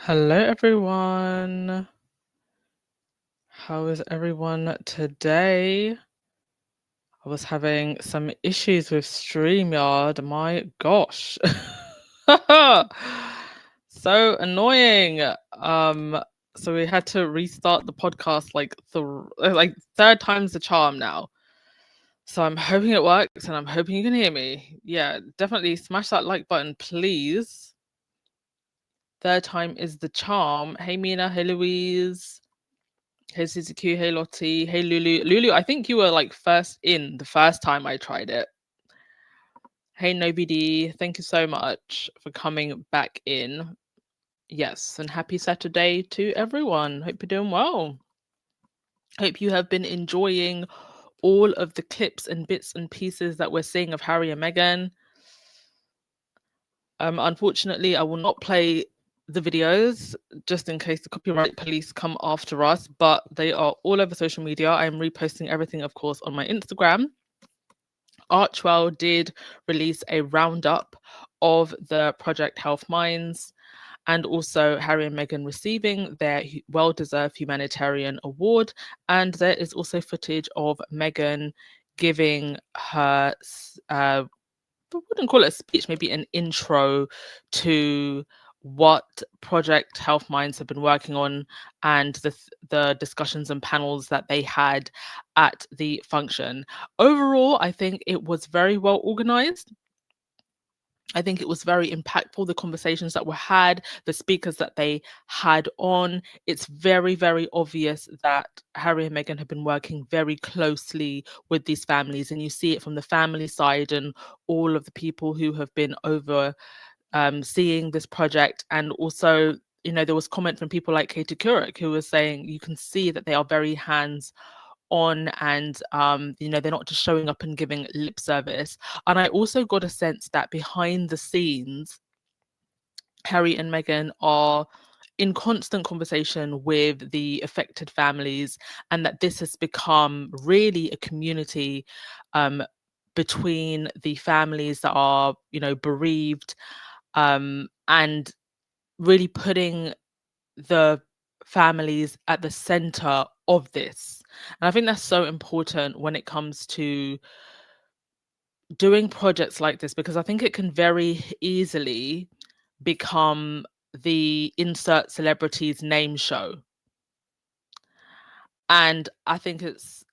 Hello, everyone. How is everyone today? I was having some issues with StreamYard. My gosh. So annoying. So we had to restart the podcast like third time's the charm now. So I'm hoping it works and I'm hoping you can hear me. Yeah, definitely smash that like button, please. Third time is the charm. Hey Mina, hey Louise. Hey Suzuki, hey Lottie, hey Lulu. Lulu, I think you were like first in the first time I tried it. Hey Nobody, thank you so much for coming back in. Yes, and happy Saturday to everyone. Hope you're doing well. Hope you have been enjoying all of the clips and bits and pieces that we're seeing of Harry and Meghan. Unfortunately, I will not play the videos just in case the copyright police come after us, but they are all over social media. I'm reposting everything, of course, on my Instagram. Archwell did release a roundup of the Project Health Minds and also Harry and Meghan receiving their well-deserved humanitarian award. And there is also footage of Meghan giving her I wouldn't call it a speech, maybe an intro to what Project Health Minds have been working on and the discussions and panels that they had at the function. Overall, I think it was very well organized. I think it was very impactful, the conversations that were had, the speakers that they had on. It's very, very obvious that Harry and Meghan have been working very closely with these families, and you see it from the family side and all of the people who have been over seeing this project. And also, you know, there was comment from people like Katie Couric who was saying you can see that they are very hands on, and you know, they're not just showing up and giving lip service. And I also got a sense that behind the scenes Harry and Meghan are in constant conversation with the affected families, and that this has become really a community between the families that are, you know, bereaved, and really putting the families at the center of this. And I think that's so important when it comes to doing projects like this, because I think it can very easily become the insert celebrities name show. And I think it's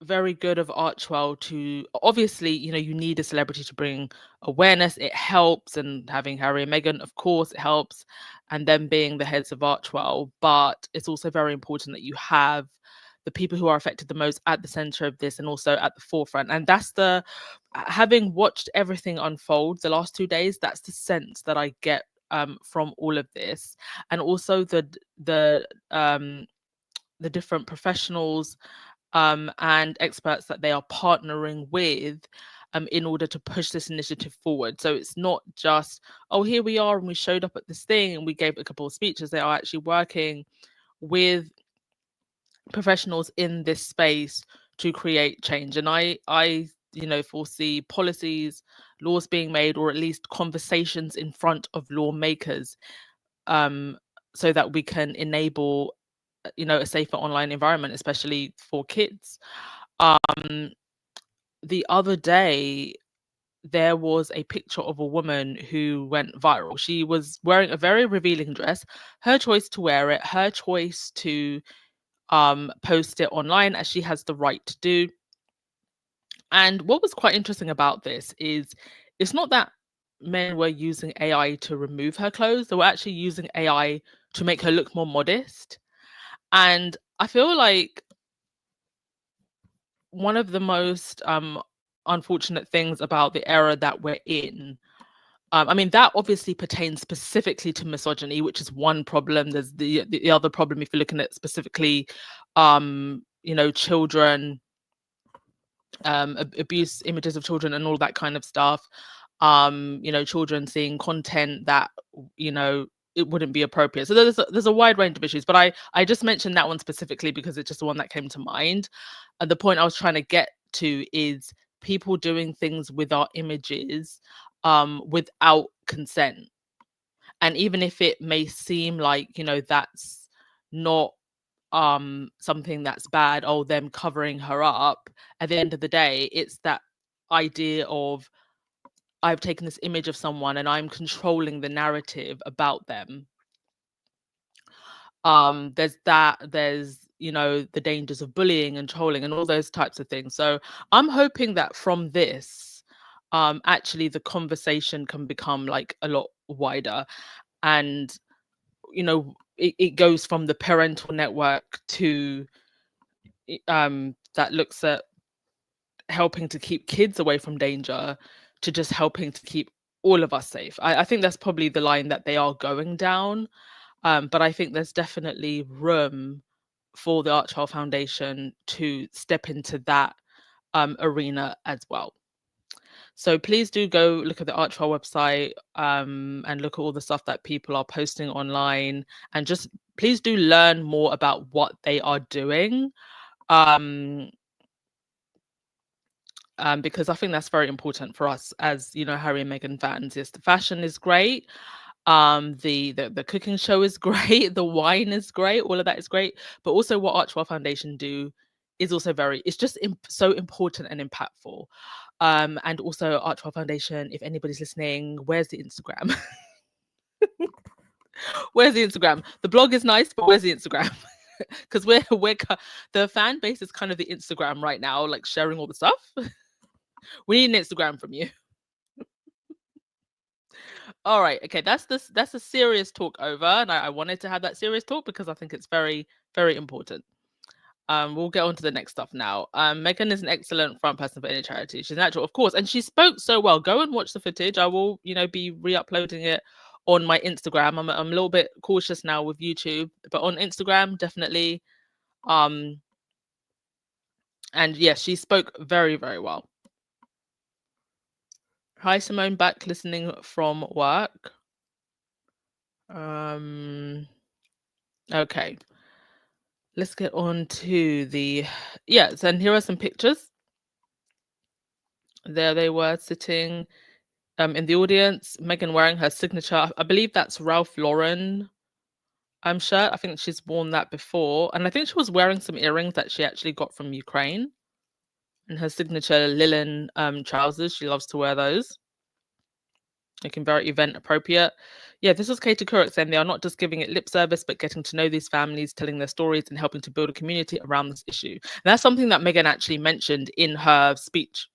very good of Archwell to, obviously, you know, you need a celebrity to bring awareness. It helps, and having Harry and Meghan, of course, it helps, and them being the heads of Archwell. But it's also very important that you have the people who are affected the most at the center of this and also at the forefront. And that's the, having watched everything unfold the last 2 days, that's the sense that I get from all of this. And also the different professionals and experts that they are partnering with in order to push this initiative forward. So it's not just, oh, here we are and we showed up at this thing and we gave a couple of speeches. They are actually working with professionals in this space to create change. And I you know, foresee policies, laws being made, or at least conversations in front of lawmakers, so that we can enable, you know, a safer online environment, especially for kids. The other day there was a picture of a woman who went viral. She was wearing a very revealing dress, her choice to wear it, her choice to post it online, as she has the right to do. And what was quite interesting about this is it's not that men were using AI to remove her clothes, they were actually using AI to make her look more modest. And I feel like one of the most unfortunate things about the era that we're in, I mean, that obviously pertains specifically to misogyny, which is one problem. There's the other problem if you're looking at specifically, you know, children, abuse images of children and all that kind of stuff. You know, children seeing content that, you know, it wouldn't be appropriate. So there's a wide range of issues, but I just mentioned that one specifically because it's just the one that came to mind. And the point I was trying to get to is people doing things with our images without consent. And even if it may seem like, you know, that's not something that's bad, oh, them covering her up, at the end of the day, it's that idea of, I've taken this image of someone and I'm controlling the narrative about them. There's you know, the dangers of bullying and trolling and all those types of things. So I'm hoping that from this, actually the conversation can become like a lot wider, and you know, it goes from the parental network to that looks at helping to keep kids away from danger, to just helping to keep all of us safe. I think that's probably the line that they are going down. But I think there's definitely room for the Archwell Foundation to step into that arena as well. So please do go look at the Archwell website, and look at all the stuff that people are posting online, and just please do learn more about what they are doing. Because I think that's very important for us as, you know, Harry and Meghan fans. Yes, the fashion is great. The cooking show is great. The wine is great. All of that is great. But also what Archwell Foundation do is also it's just so important and impactful. And also Archwell Foundation, if anybody's listening, where's the Instagram? Where's the Instagram? The blog is nice, but where's the Instagram? Because the fan base is kind of the Instagram right now, like sharing all the stuff. We need an Instagram from you. All right. Okay. That's a serious talk over. And I wanted to have that serious talk because I think it's very, very important. We'll get on to the next stuff now. Meghan is an excellent front person for any charity. She's natural, of course. And she spoke so well. Go and watch the footage. I will, you know, be re-uploading it on my Instagram. I'm a little bit cautious now with YouTube, but on Instagram, definitely. And yes, she spoke very, very well. Hi, Simone, back listening from work. Okay. Let's get on to the, yes, and here are some pictures. There they were sitting in the audience. Meghan wearing her signature, I believe that's Ralph Lauren shirt. I think she's worn that before. And I think she was wearing some earrings that she actually got from Ukraine. And her signature linen trousers. She loves to wear those. Looking very event appropriate. Yeah, this was Katie Couric saying they are not just giving it lip service, but getting to know these families, telling their stories, and helping to build a community around this issue. And that's something that Meghan actually mentioned in her speech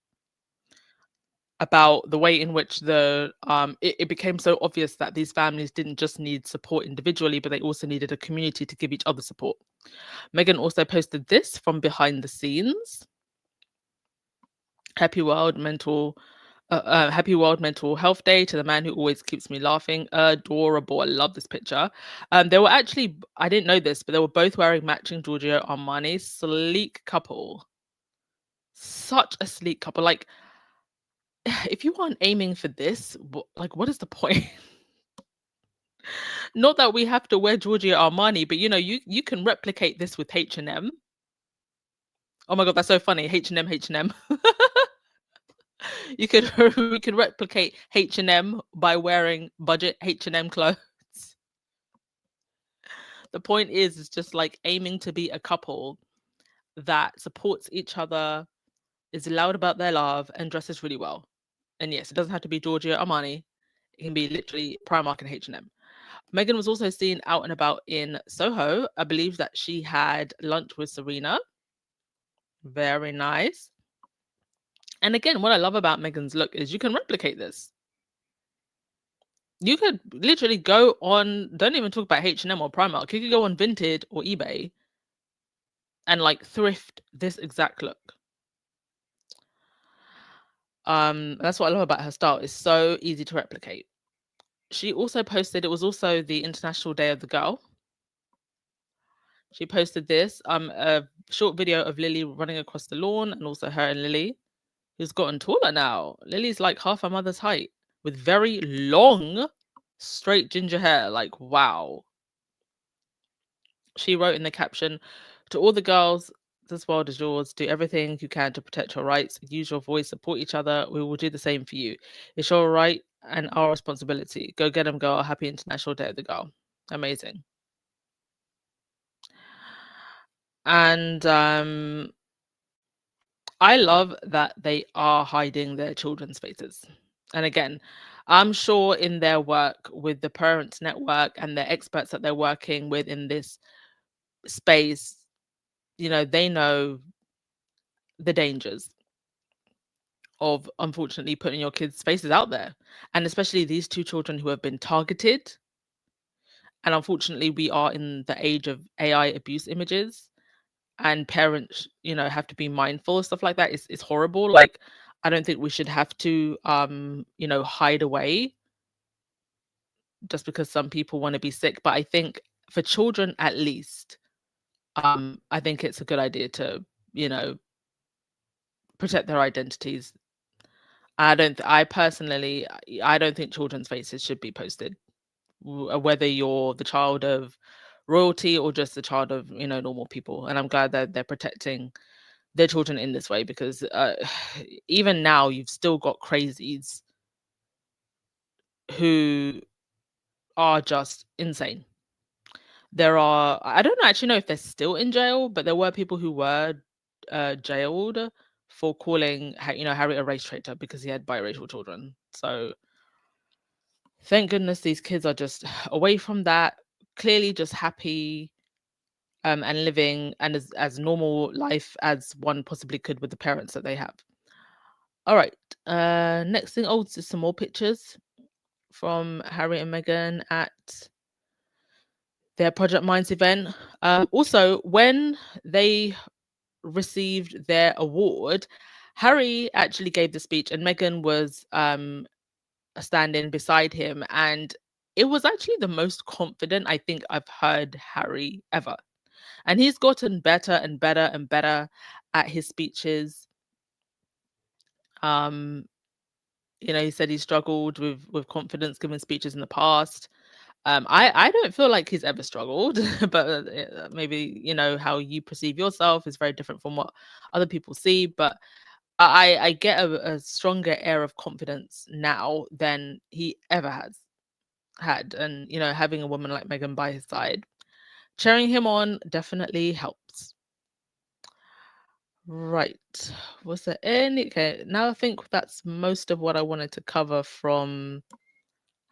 about the way in which it became so obvious that these families didn't just need support individually, but they also needed a community to give each other support. Meghan also posted this from behind the scenes. Happy World Mental Health Day to the man who always keeps me laughing. Adorable. I love this picture. They were actually, I didn't know this, but they were both wearing matching Giorgio Armani. Sleek couple. Such a sleek couple. Like, if you aren't aiming for this, like, what is the point? Not that we have to wear Giorgio Armani, but you know, you can replicate this with H&M. Oh my god, that's so funny. H&M. We could replicate H&M by wearing budget H&M clothes. The point is just like aiming to be a couple that supports each other, is loud about their love, and dresses really well. And yes, it doesn't have to be Giorgio Armani. It can be literally Primark and H&M. Meghan was also seen out and about in Soho. I believe that she had lunch with Serena. Very nice. And again, what I love about Meghan's look is you can replicate this. You could literally go on, don't even talk about H&M or Primark. You could go on Vinted or eBay and like thrift this exact look. That's what I love about her style. It's so easy to replicate. She also posted, it was also the International Day of the Girl. She posted this, a short video of Lily running across the lawn, and also her and Lily, who's gotten taller now. Lily's like half her mother's height with very long, straight ginger hair. Like, wow. She wrote in the caption, to all the girls, this world is yours. Do everything you can to protect your rights. Use your voice, support each other. We will do the same for you. It's your right and our responsibility. Go get them, girl. Happy International Day of the Girl. Amazing. And I love that they are hiding their children's faces. And again, I'm sure in their work with the Parents Network and the experts that they're working with in this space, they know the dangers of unfortunately putting your kids' faces out there. And especially these two children who have been targeted. And unfortunately, we are in the age of AI abuse images, and parents, have to be mindful of stuff like that. It's horrible. Like, I don't think we should have to, hide away just because some people want to be sick. But I think for children, at least, I think it's a good idea to, protect their identities. I personally, I don't think children's faces should be posted, whether you're the child of royalty or just the child of, normal people. And I'm glad that they're protecting their children in this way, because even now you've still got crazies who are just insane. I don't actually know if they're still in jail, but there were people who were jailed for calling Harry a race traitor because he had biracial children. So thank goodness these kids are just away from that, clearly just happy and living and as normal life as one possibly could with the parents that they have. All right. Next thing, just some more pictures from Harry and Meghan at their Project Minds event. Also, when they received their award, Harry actually gave the speech and Meghan was standing beside him, and it was actually the most confident I think I've heard Harry ever. And he's gotten better and better and better at his speeches. He said he struggled with confidence giving speeches in the past. I don't feel like he's ever struggled, but maybe how you perceive yourself is very different from what other people see. But I get a stronger air of confidence now than he ever has had, and having a woman like Meghan by his side, cheering him on definitely helps. Right. Was there any? Okay, now I think that's most of what I wanted to cover from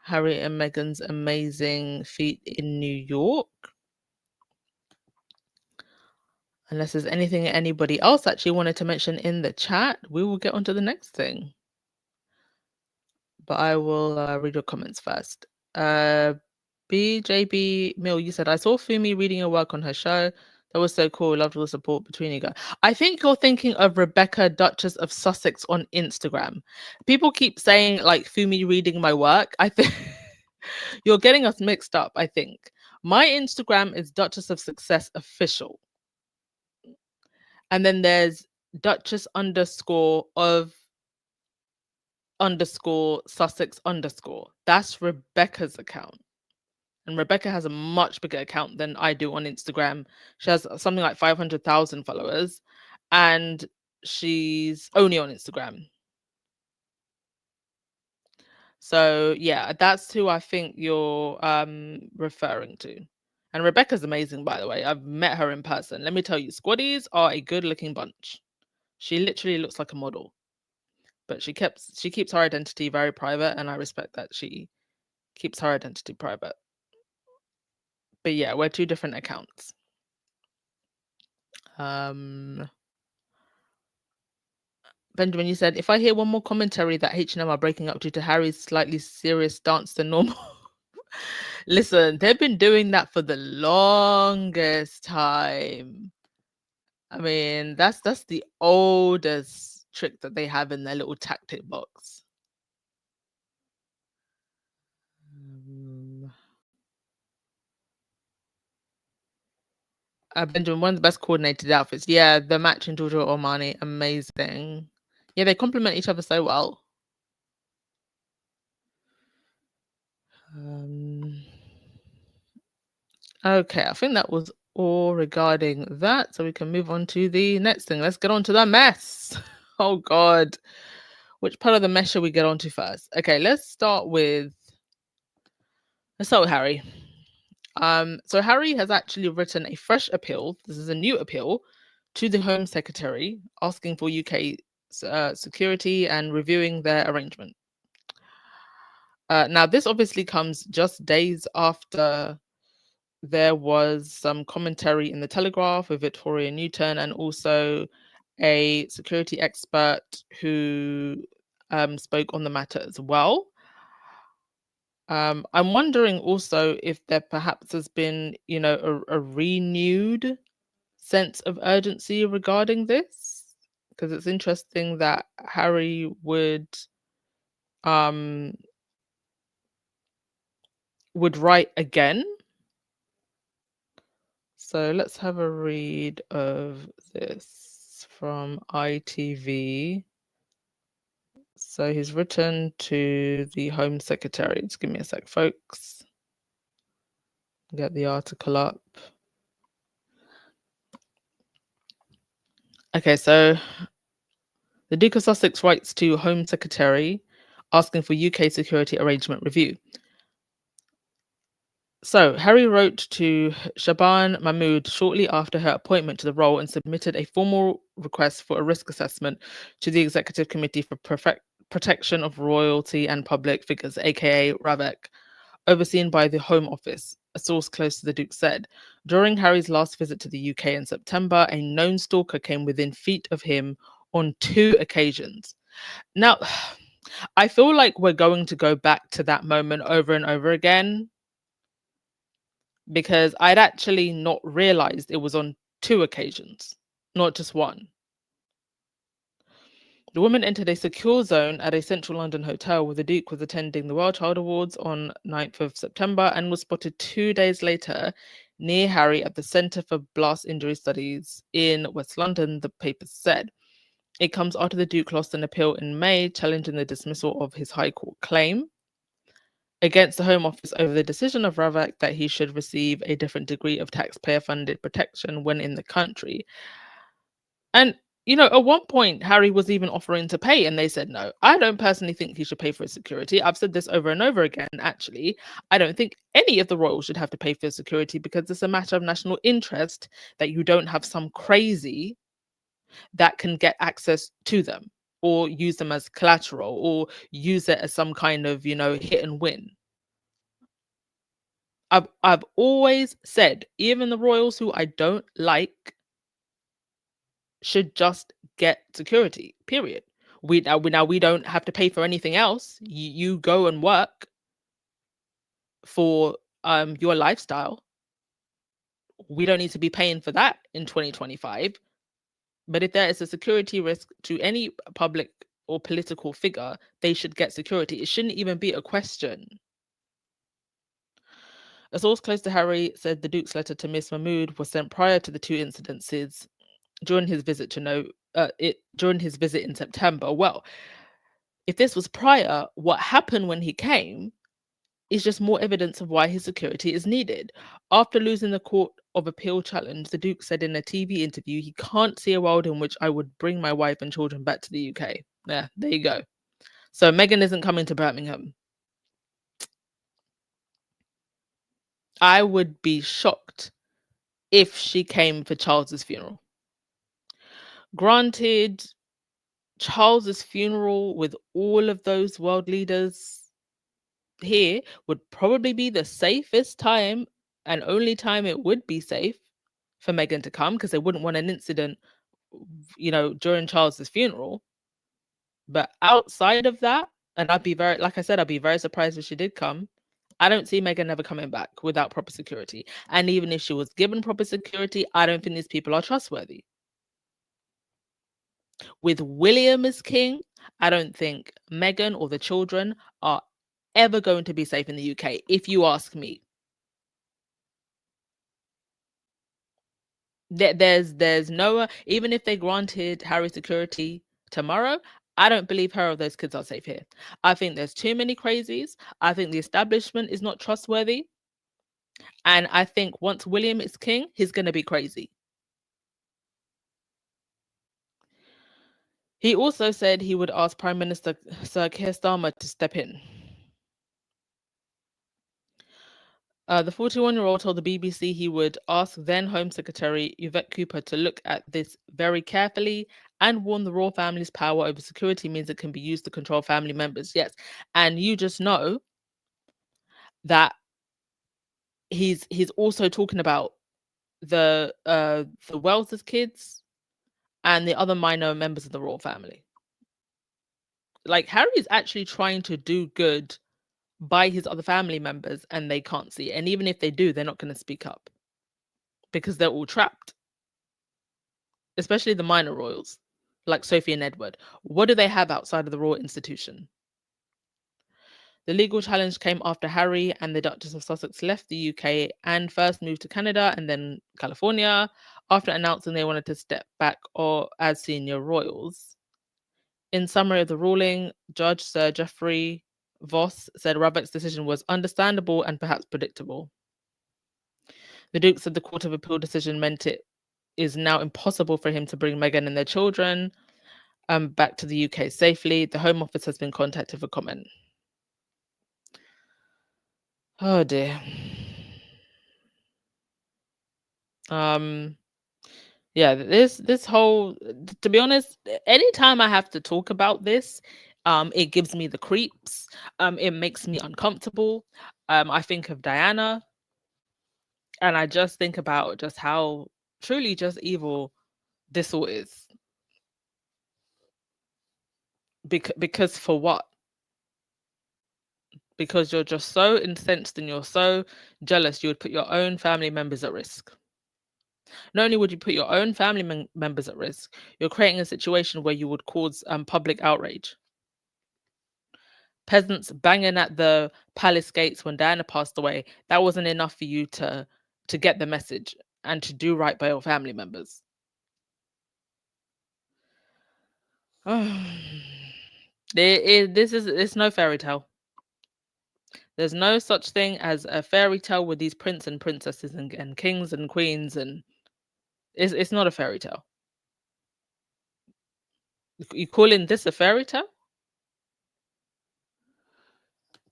Harry and Meghan's amazing feat in New York. Unless there's anything anybody else actually wanted to mention in the chat, we will get on to the next thing. But I will read your comments first. BJB Mill, you said, I saw Fumi reading your work on her show. That was so cool. Loved all the support between you guys. I think you're thinking of Rebecca, Duchess of Sussex on Instagram. People keep saying like Fumi reading my work. I think you're getting us mixed up, I think. My Instagram is Duchess of Success Official. And then there's Duchess _of _Sussex_. That's Rebecca's account. And Rebecca has a much bigger account than I do on Instagram. She has something like 500,000 followers, and she's only on Instagram. So yeah, that's who I think you're referring to. And Rebecca's amazing, by the way. I've met her in person. Let me tell you, squaddies are a good-looking bunch. She literally looks like a model. But she keeps her identity very private, and I respect that she keeps her identity private. But yeah, we're two different accounts. Benjamin, you said, if I hear one more commentary that H&M are breaking up due to Harry's slightly serious stance than normal. Listen, they've been doing that for the longest time. I mean, that's the oldest trick that they have in their little tactic box. Benjamin, one of the best coordinated outfits. Yeah, the matching Giorgio Armani, amazing. Yeah, they complement each other so well. Okay, I think that was all regarding that. So we can move on to the next thing. Let's get on to the mess. Oh God. Which part of the mesh shall we get onto first? Okay, let's start with Harry. So Harry has actually written a fresh appeal. This is a new appeal to the Home Secretary asking for UK security and reviewing their arrangement. Now, this obviously comes just days after there was some commentary in the Telegraph with Victoria Newton and also a security expert who spoke on the matter as well. I'm wondering also if there perhaps has been, a renewed sense of urgency regarding this, because it's interesting that Harry um would write again. So let's have a read of this from ITV. So he's written to the Home Secretary. Just give me a sec, folks. Get the article up. Okay, so the Duke of Sussex writes to Home Secretary asking for UK security arrangement review. So Harry wrote to Shaban Mahmood shortly after her appointment to the role and submitted a formal request for a risk assessment to the Executive Committee for Protection of Royalty and Public Figures, aka RAVEC, overseen by the Home Office, a source close to the Duke said. During Harry's last visit to the UK in September, a known stalker came within feet of him on 2 occasions. Now, I feel like we're going to go back to that moment over and over again, because I'd actually not realized it was on 2 occasions, not just one. The woman entered a secure zone at a central London hotel where the Duke was attending the World Child Awards on 9th of September and was spotted 2 days later near Harry at the Centre for Blast Injury Studies in West London, the paper said. It comes after the Duke lost an appeal in May challenging the dismissal of his High Court claim against the Home Office over the decision of RAVEC that he should receive a different degree of taxpayer-funded protection when in the country. And, at one point, Harry was even offering to pay, and they said no. I don't personally think he should pay for his security. I've said this over and over again, actually. I don't think any of the royals should have to pay for security because it's a matter of national interest that you don't have some crazy that can get access to them or use them as collateral or use it as some kind of, hit and win. I've always said, even the royals who I don't like should just get security. Period. We don't have to pay for anything else. You go and work for your lifestyle. We don't need to be paying for that in 2025. But if there is a security risk to any public or political figure, they should get security. It shouldn't even be a question. A source close to Harry said the Duke's letter to Miss Mahmood was sent prior to the 2 incidences during his visit during his visit in September. Well, if this was prior, what happened when he came is just more evidence of why his security is needed. After losing the Court of Appeal challenge, the Duke said in a TV interview he can't see a world in which I would bring my wife and children back to the UK. Yeah, there you go. So Meghan isn't coming to Birmingham. I would be shocked if she came for Charles's funeral. Granted, Charles's funeral with all of those world leaders here would probably be the safest time and only time it would be safe for Meghan to come, because they wouldn't want an incident, during Charles's funeral. But outside of that, and I'd be very surprised if she did come. I don't see Meghan ever coming back without proper security. And even if she was given proper security, I don't think these people are trustworthy. With William as king, I don't think Meghan or the children are ever going to be safe in the UK, if you ask me. There's no, even if they granted Harry security tomorrow, I don't believe her or those kids are safe here. I think there's too many crazies. I think the establishment is not trustworthy. And I think once William is king, he's going to be crazy. He also said he would ask Prime Minister Sir Keir Starmer to step in. The 41-year-old told the BBC he would ask then Home Secretary Yvette Cooper to look at this very carefully and warn the royal family's power over security means it can be used to control family members. Yes. And you just know that he's also talking about the Wells' kids and the other minor members of the royal family. Like, Harry is actually trying to do good by his other family members and they can't see it. And even if they do, they're not going to speak up because they're all trapped, especially the minor royals like Sophie and Edward. What do they have outside of the royal institution? The legal challenge came after Harry and the Duchess of Sussex left the UK and first moved to Canada and then California after announcing they wanted to step back or as senior royals. In summary of the ruling, Judge Sir Geoffrey Voss said Robert's decision was understandable and perhaps predictable. The Duke said the Court of Appeal decision meant it is now impossible for him to bring Meghan and their children back to the UK safely. The Home Office has been contacted for comment. Oh dear. Yeah, this whole, to be honest, anytime I have to talk about this, it gives me the creeps. It makes me uncomfortable. I think of Diana, and I just think about just how truly just evil this all is. Because for what? Because you're just so incensed and you're so jealous, you would put your own family members at risk. Not only would you put your own family members at risk, you're creating a situation where you would cause public outrage. Peasants banging at the palace gates when Diana passed away, that wasn't enough for you to get the message and to do right by your family members. It's no fairy tale. There's no such thing as a fairy tale with these prince and princesses and kings and queens, and it's not a fairy tale. You calling this a fairy tale?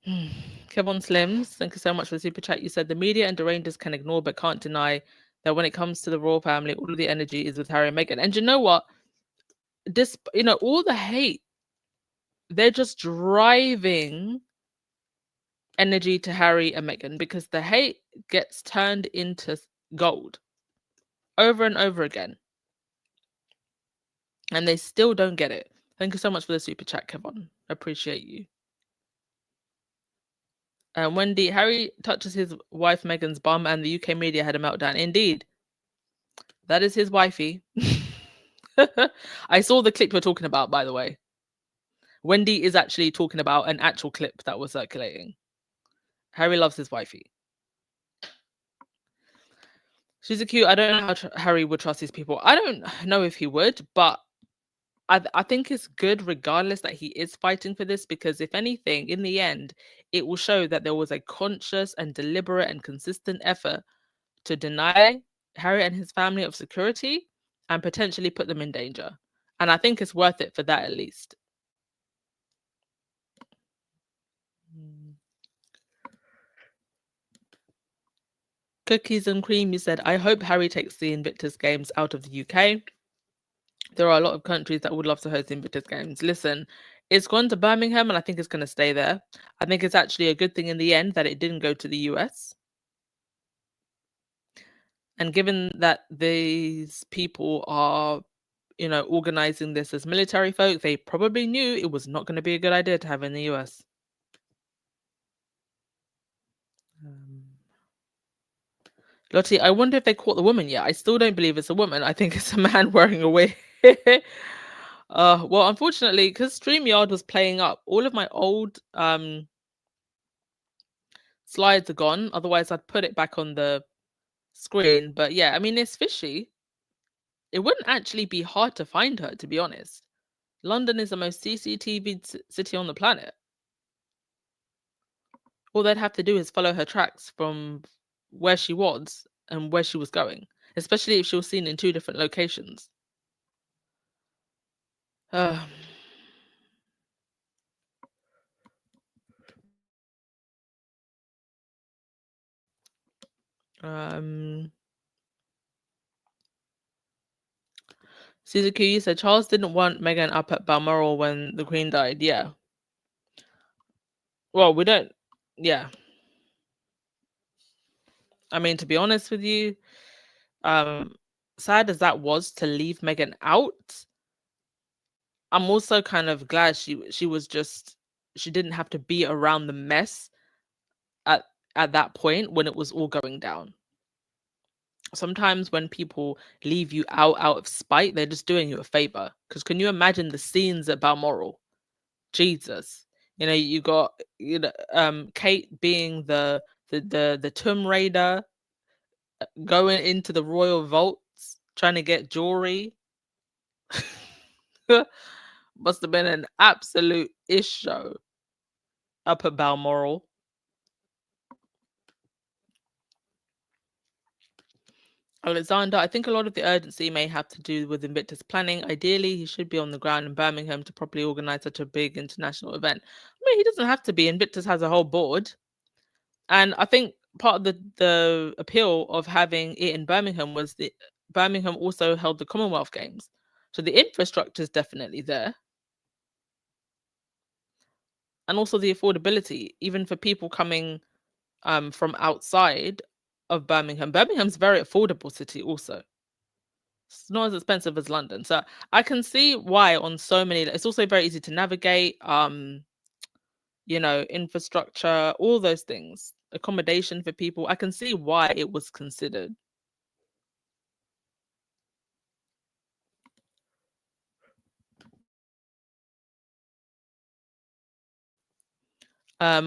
Kevon Slims, thank you so much for the super chat. You said the media and derangers can ignore but can't deny that when it comes to the royal family, all of the energy is with Harry and Meghan. And you know what? This, all the hate, they're just driving energy to Harry and Meghan because the hate gets turned into gold over and over again. And they still don't get it. Thank you so much for the super chat, Kevon. I appreciate you. Wendy, Harry touches his wife Meghan's bum and the UK media had a meltdown. Indeed. That is his wifey. I saw the clip you're talking about, by the way. Wendy is actually talking about an actual clip that was circulating. Harry loves his wifey. She's a cute. I don't know how Harry would trust these people. I don't know if he would, but I think it's good regardless that he is fighting for this, because if anything, in the end, it will show that there was a conscious and deliberate and consistent effort to deny Harry and his family of security and potentially put them in danger. And I think it's worth it for that at least. Cookies and cream, you said, I hope Harry takes the Invictus Games out of the UK. There are a lot of countries that would love to host Invictus Games. Listen, it's gone to Birmingham and I think it's going to stay there. I think it's actually a good thing in the end that it didn't go to the US. And given that these people are, organizing this as military folk, they probably knew it was not going to be a good idea to have in the US. Lottie, I wonder if they caught the woman yet. I still don't believe it's a woman. I think it's a man wearing a wig. Well, unfortunately, because StreamYard was playing up, all of my old slides are gone. Otherwise, I'd put it back on the screen. But yeah, I mean, it's fishy. It wouldn't actually be hard to find her, to be honest. London is the most CCTV city on the planet. All they'd have to do is follow her tracks from where she was and where she was going, especially if she was seen in two different locations. Uh, um, Suzuki, you said Charles didn't want Meghan up at Balmoral when the Queen died. Yeah. Well, we don't. Yeah. I mean, to be honest with you, sad as that was to leave Meghan out, I'm also kind of glad she was just she didn't have to be around the mess at at that point when it was all going down. Sometimes when people leave you out of spite, they're just doing you a favor. Because can you imagine the scenes at Balmoral? Jesus, you got Kate being the Tomb Raider, going into the royal vaults trying to get jewelry. Must have been an absolute ish show up at Balmoral. Alexander, I think a lot of the urgency may have to do with Invictus planning. Ideally, he should be on the ground in Birmingham to properly organise such a big international event. I mean, he doesn't have to be. Invictus has a whole board. And I think part of the appeal of having it in Birmingham was that Birmingham also held the Commonwealth Games. So the infrastructure is definitely there. And also the affordability, even for people coming from outside of Birmingham. Birmingham's a very affordable city also. It's not as expensive as London. So I can see why on so many it's also very easy to navigate, infrastructure, all those things, accommodation for people. I can see why it was considered.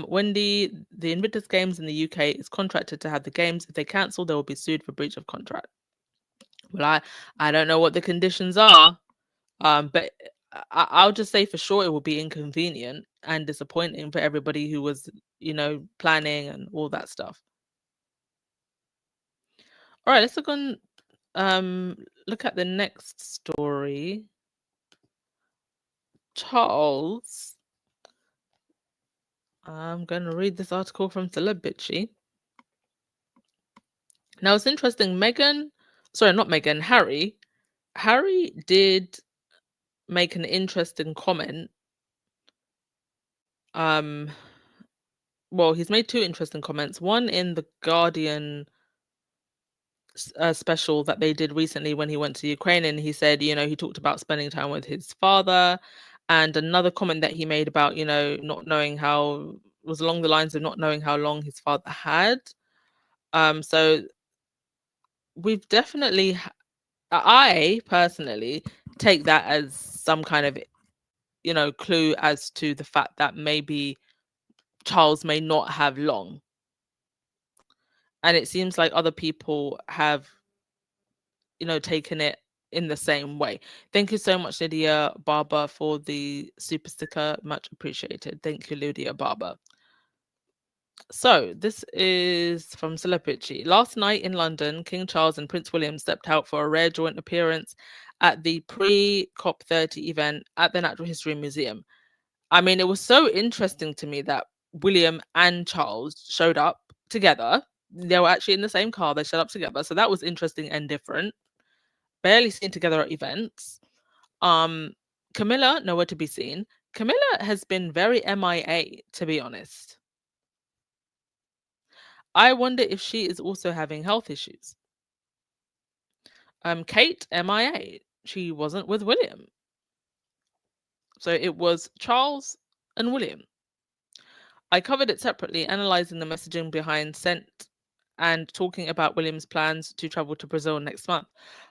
Wendy, the Invictus Games in the UK is contracted to have the games. If they cancel, they will be sued for breach of contract. Well, I don't know what the conditions are, but I'll just say for sure it will be inconvenient and disappointing for everybody who was, planning and all that stuff. All right, let's look at the next story. Charles. I'm going to read this article from Celebrity. Now it's interesting. Harry did make an interesting comment. Well, he's made two interesting comments. One in the Guardian special that they did recently when he went to Ukraine, and he said, he talked about spending time with his father, and another comment that he made about, not knowing how was along the lines of not knowing how long his father had. So we've definitely, I personally take that as some kind of, clue as to the fact that maybe Charles may not have long. And it seems like other people have, taken it in the same way. Thank you so much, Lydia Barber, for the super sticker. Much appreciated. Thank you, Lydia Barber. So this is from Celebrity. Last night in London, King Charles and Prince William stepped out for a rare joint appearance at the pre-COP30 event at the Natural History Museum. I mean, it was so interesting to me that William and Charles showed up together. They were actually in the same car. They showed up together. So that was interesting and different. Barely seen together at events. Camilla, nowhere to be seen. Camilla has been very MIA, to be honest. I wonder if she is also having health issues. Kate, MIA. She wasn't with William. So it was Charles and William. I covered it separately, analysing the messaging behind Scent and talking about William's plans to travel to Brazil next month.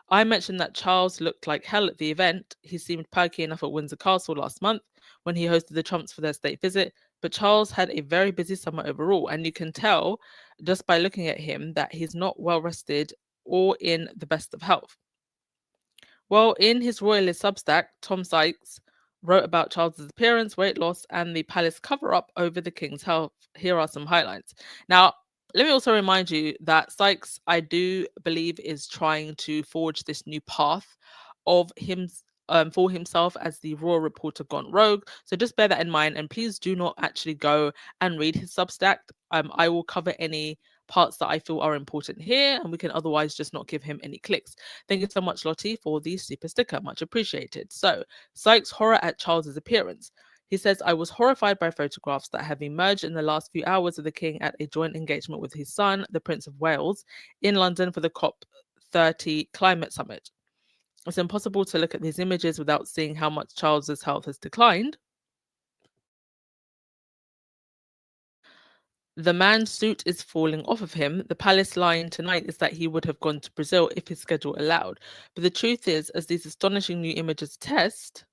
I mentioned that Charles looked like hell at the event. He seemed perky enough at Windsor Castle last month when he hosted the Trumps for their state visit, but Charles had a very busy summer overall, and you can tell just by looking at him that he's not well rested or in the best of health. Well, in his Royalist Substack, Tom Sykes wrote about Charles's appearance, weight loss, and the palace cover-up over the king's health. Here are some highlights. Now, let me also remind you that Sykes, I do believe, is trying to forge this new path of him for himself as the royal reporter gone rogue. So just bear that in mind, and please do not actually go and read his Substack. I will cover any parts that I feel are important here, and we can otherwise just not give him any clicks. Thank you so much, Lottie, for the super sticker. Much appreciated. So, Sykes' horror at Charles's appearance. He says, I was horrified by photographs that have emerged in the last few hours of the King at a joint engagement with his son, the Prince of Wales, in London for the COP30 climate summit. It's impossible to look at these images without seeing how much Charles's health has declined. The man's suit is falling off of him. The palace line tonight is that he would have gone to Brazil if his schedule allowed. But the truth is, as these astonishing new images attest,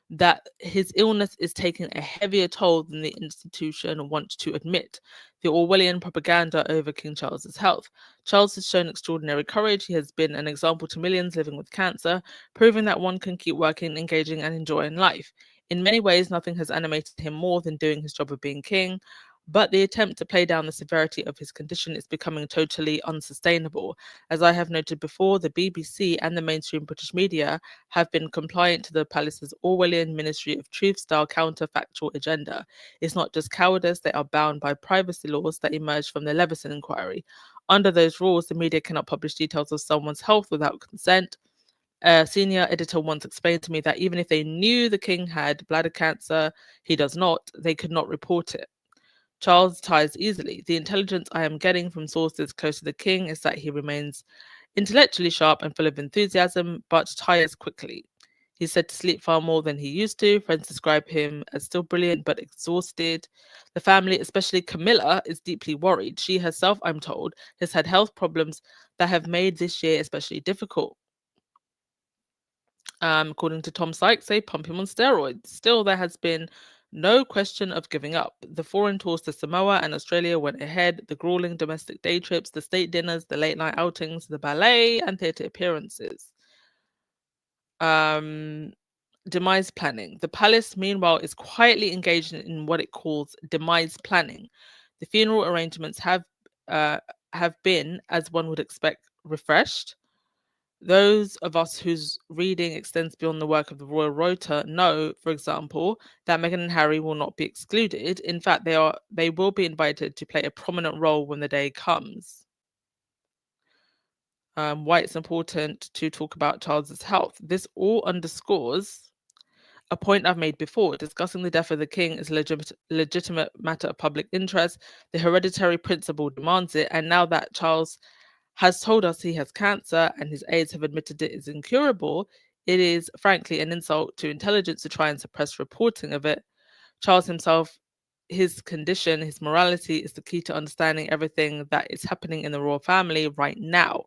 that his illness is taking a heavier toll than the institution wants to admit. The Orwellian propaganda over King Charles's health. Charles has shown extraordinary courage. He has been an example to millions living with cancer, proving that one can keep working, engaging, and enjoying life. In many ways, nothing has animated him more than doing his job of being king. But the attempt to play down the severity of his condition is becoming totally unsustainable. As I have noted before, the BBC and the mainstream British media have been compliant to the palace's Orwellian Ministry of Truth-style counterfactual agenda. It's not just cowardice, they are bound by privacy laws that emerged from the Leveson inquiry. Under those rules, the media cannot publish details of someone's health without consent. A senior editor once explained to me that even if they knew the king had bladder cancer, he does not, they could not report it. Charles tires easily. The intelligence I am getting from sources close to the king is that he remains intellectually sharp and full of enthusiasm, but tires quickly. He's said to sleep far more than he used to. Friends describe him as still brilliant but exhausted. The family, especially Camilla, is deeply worried. She herself, I'm told, has had health problems that have made this year especially difficult. According to Tom Sykes, they pump him on steroids. Still, there has been no question of giving up. The foreign tours to Samoa and Australia went ahead, the grueling domestic day trips, the state dinners, the late night outings, the ballet and theatre appearances. Demise planning. The palace, meanwhile, is quietly engaged in what it calls demise planning. The funeral arrangements have been, as one would expect, refreshed. Those of us whose reading extends beyond the work of the Royal Rota know, for example, that Meghan and Harry will not be excluded. In fact, they will be invited to play a prominent role when the day comes. Why it's important to talk about Charles's health. This all underscores a point I've made before. Discussing the death of the king is a legitimate matter of public interest. The hereditary principle demands it, and now that Charles has told us he has cancer and his aides have admitted it is incurable, it is frankly an insult to intelligence to try and suppress reporting of it. Charles himself, his condition, his morality is the key to understanding everything that is happening in the royal family right now.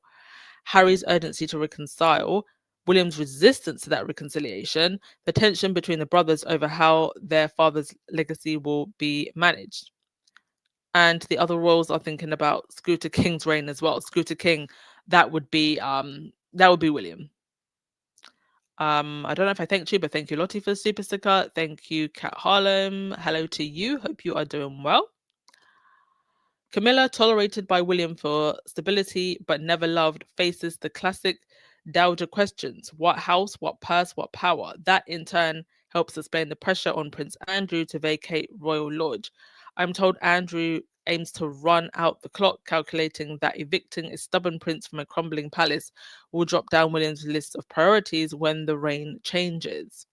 Harry's urgency to reconcile, William's resistance to that reconciliation, the tension between the brothers over how their father's legacy will be managed. And the other royals are thinking about Scooter King's reign as well. Scooter King, that would be William. I don't know if I thanked you, but thank you, Lottie, for the super sticker. Thank you, Kat Harlem. Hello to you. Hope you are doing well. Camilla, tolerated by William for stability but never loved, faces the classic dowager questions: what house, what purse, what power? That in turn helps explain the pressure on Prince Andrew to vacate Royal Lodge. I'm told Andrew aims to run out the clock, calculating that evicting a stubborn prince from a crumbling palace will drop down William's list of priorities when the reign changes.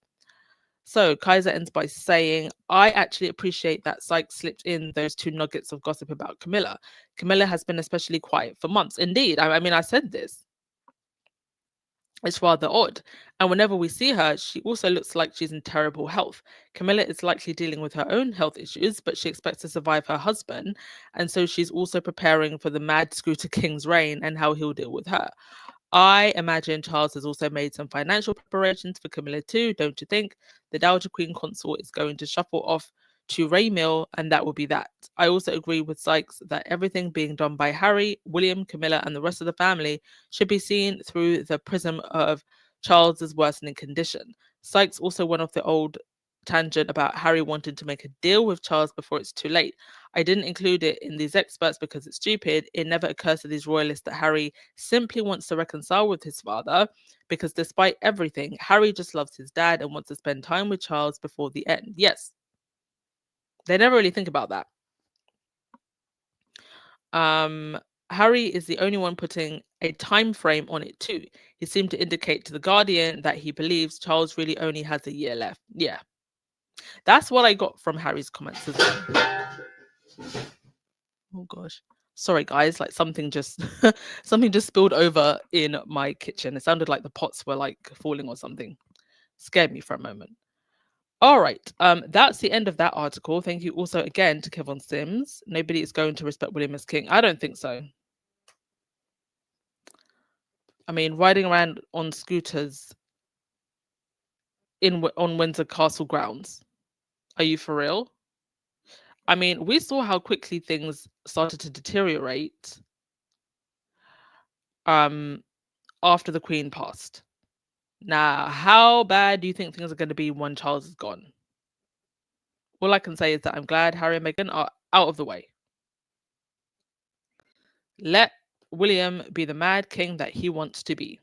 So Kaiser ends by saying, I actually appreciate that Sykes slipped in those two nuggets of gossip about Camilla. Camilla has been especially quiet for months. Indeed, I mean, I said this. It's rather odd. And whenever we see her, she also looks like she's in terrible health. Camilla is likely dealing with her own health issues, but she expects to survive her husband. And so she's also preparing for the mad Scooter King's reign and how he'll deal with her. I imagine Charles has also made some financial preparations for Camilla too, don't you think? The Dowager Queen Consort is going to shuffle off to Ray Mill, and that will be that. I also agree with Sykes that everything being done by Harry, William, Camilla, and the rest of the family should be seen through the prism of Charles's worsening condition. Sykes also went off the old tangent about Harry wanting to make a deal with Charles before it's too late. I didn't include it in these experts because it's stupid. It never occurs to these royalists that Harry simply wants to reconcile with his father because despite everything, Harry just loves his dad and wants to spend time with Charles before the end. Yes. They never really think about that. Harry is the only one putting a time frame on it too. He seemed to indicate to the Guardian that he believes Charles really only has a year left. Yeah. That's what I got from Harry's comments as well. Oh gosh. Sorry guys, like something just something just spilled over in my kitchen. It sounded like the pots were like falling or something. Scared me for a moment. All right. That's the end of that article. Thank you also again to Kevin Sims. Nobody is going to respect William as king. I don't think so. I mean, riding around on scooters on Windsor Castle grounds. Are you for real? I mean, we saw how quickly things started to deteriorate after the Queen passed. Now, how bad do you think things are going to be when Charles is gone? All I can say is that I'm glad Harry and Meghan are out of the way. Let William be the mad king that he wants to be.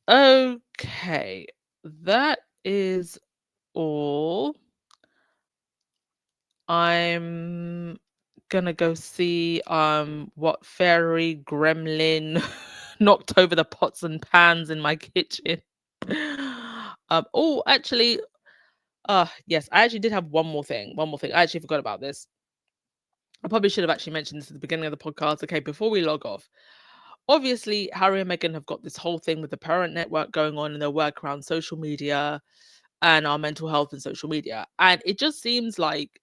Okay, that is all. I'm gonna go see what fairy gremlin knocked over the pots and pans in my kitchen. Oh, actually, yes, I actually did have one more thing. I actually forgot about this. I probably should have actually mentioned this at the beginning of the podcast. Okay, before we log off. Obviously, Harry and Meghan have got this whole thing with the parent network going on in their work around social media and our mental health and social media. And it just seems like,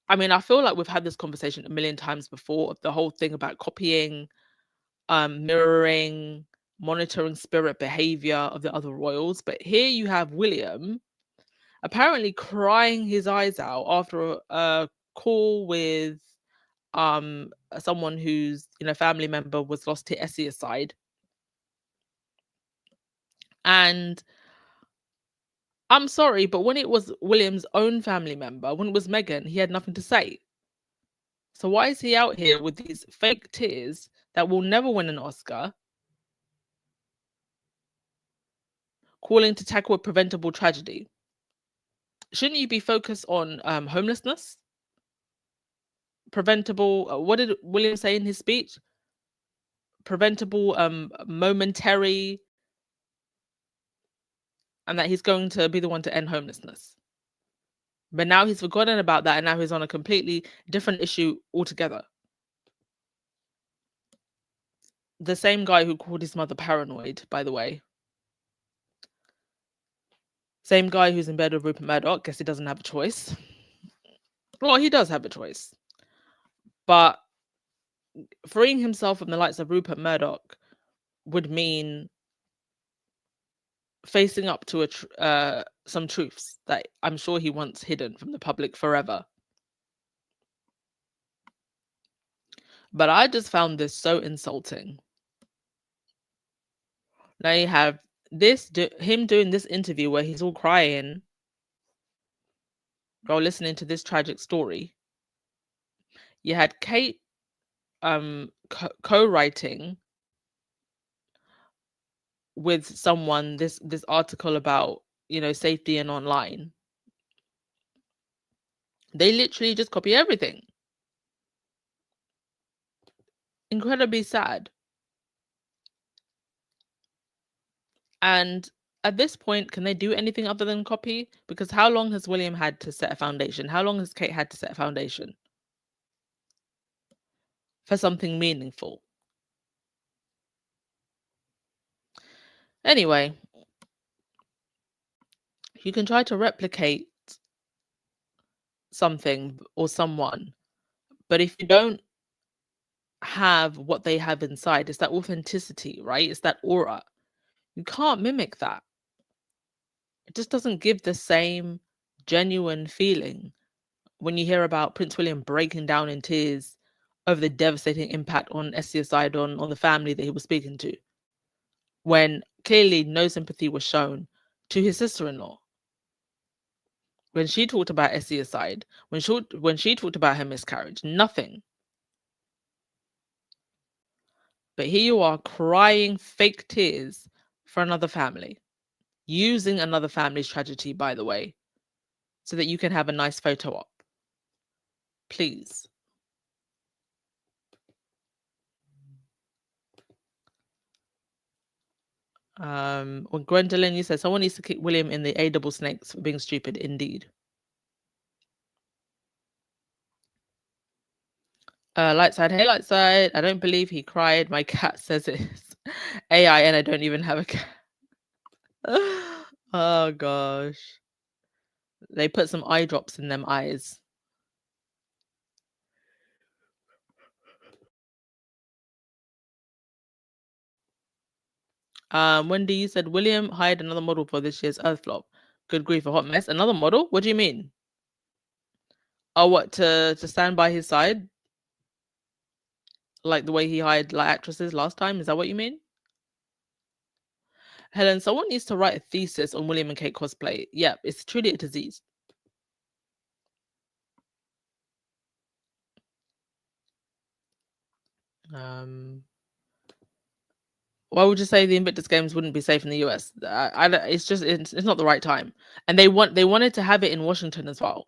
I mean, I feel like we've had this conversation a million times before, the whole thing about copying, mirroring, monitoring spirit behavior of the other royals. But here you have William apparently crying his eyes out after a call with someone whose family member was lost to Esseicide. And I'm sorry, but when it was William's own family member, when it was Meghan, he had nothing to say. So why is he out here with these fake tears that will never win an Oscar, calling to tackle a preventable tragedy? Shouldn't you be focused on homelessness? Preventable, what did William say in his speech? Preventable, momentary, and that he's going to be the one to end homelessness. But now he's forgotten about that, and now he's on a completely different issue altogether. The same guy who called his mother paranoid, by the way. Same guy who's in bed with Rupert Murdoch. Guess he doesn't have a choice. Well, he does have a choice. But freeing himself from the likes of Rupert Murdoch would mean facing up to some truths that I'm sure he wants hidden from the public forever. But I just found this so insulting. Now you have him doing this interview where he's all crying while listening to this tragic story. You had Kate co-writing with someone this article about safety and online. They literally just copy everything. Incredibly sad. And at this point, can they do anything other than copy? Because how long has William had to set a foundation? How long has Kate had to set a foundation for something meaningful? Anyway, you can try to replicate something or someone, but if you don't have what they have inside, it's that authenticity, right? It's that aura. You can't mimic that. It just doesn't give the same genuine feeling when you hear about Prince William breaking down in tears over the devastating impact on Esseicide on the family that he was speaking to, when clearly no sympathy was shown to his sister-in-law. When she talked about Essie aside, when she talked about her miscarriage, nothing. But here you are crying fake tears for another family, using another family's tragedy, by the way, so that you can have a nice photo op. Please. When Gwendolyn, you said someone needs to kick William in the A double snakes for being stupid. Indeed. Lightside, hey Lightside. I don't believe he cried. My cat says it's AI and I don't even have a cat. Oh gosh. They put some eye drops in them eyes. Wendy, you said William hired another model for this year's Earth flop. Good grief, a hot mess. Another model? What do you mean? Oh, what, to stand by his side? Like the way he hired like actresses last time? Is that what you mean? Helen, someone needs to write a thesis on William and Kate cosplay. Yeah, it's truly a disease. Why would you say the Invictus Games wouldn't be safe in the US? It's just it's not the right time, and they wanted to have it in Washington as well.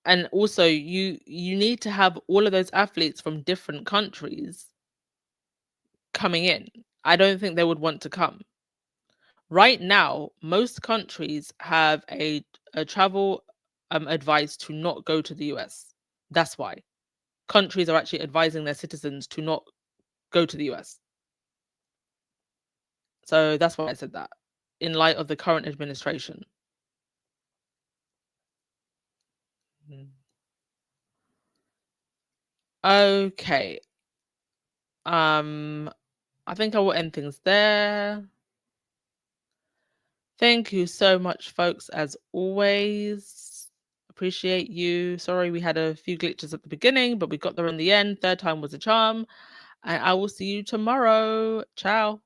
And also you need to have all of those athletes from different countries coming in. I don't think they would want to come. Right now, most countries have a travel advice to not go to the US. That's why countries are actually advising their citizens to not go to the US. So that's why I said that, in light of the current administration. Okay. I think I will end things there. Thank you so much, folks, as always. Appreciate you. Sorry we had a few glitches at the beginning, but we got there in the end. Third time was a charm. And I will see you tomorrow. Ciao.